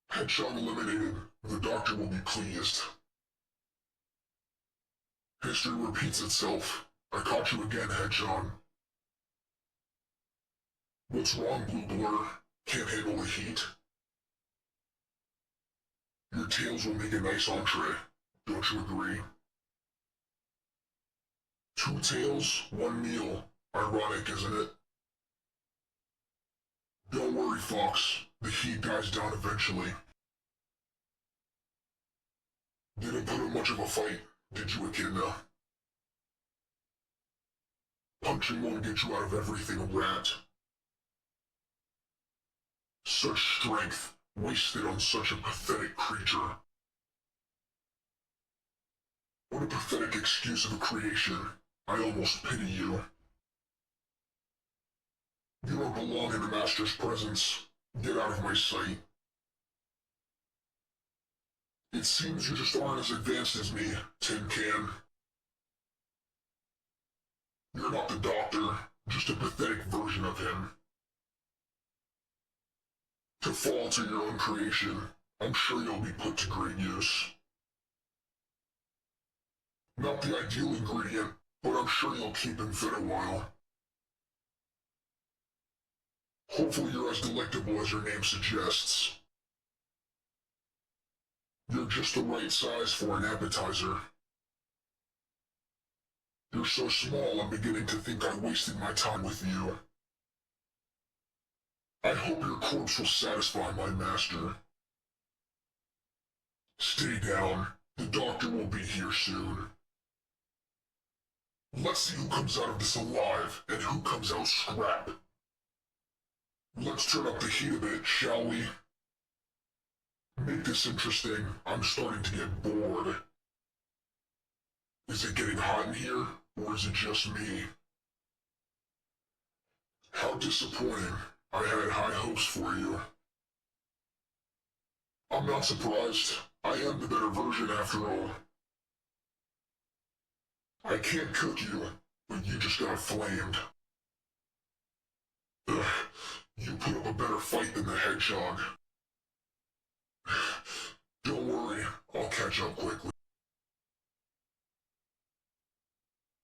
Hedgehog eliminated. The doctor will be pleased. History repeats itself. I caught you again, Hedgehog. What's wrong, Blue Blur? Can't handle the heat? Your tails will make a nice entree. Don't you agree? Two tails, one meal. Ironic, isn't it? Don't worry, Fox. The heat dies down eventually. Didn't put up much of a fight, did you, Echidna? Punching won't get you out of everything, rat. Such strength, wasted on such a pathetic creature. What a pathetic excuse of a creation. I almost pity you. You don't belong in the Master's presence. Get out of my sight. It seems you just aren't as advanced as me, Tin Can. You're not the Doctor, just a pathetic version of him. To fall to your own creation, I'm sure you'll be put to great use. Not the ideal ingredient, but I'm sure you'll keep him fit a while. Hopefully you're as delectable as your name suggests. You're just the right size for an appetizer. You're so small I'm beginning to think I wasted my time with you. I hope your corpse will satisfy my master. Stay down. The doctor will be here soon. Let's see who comes out of this alive and who comes out scrap. Let's turn up the heat a bit, shall we? Make this interesting. I'm starting to get bored. Is it getting hot in here, or is it just me? How disappointing. I had high hopes for you. I'm not surprised. I am the better version after all. I can't cook you, but you just got flamed. Ugh, you put up a better fight than the hedgehog. Don't worry, I'll catch up quickly.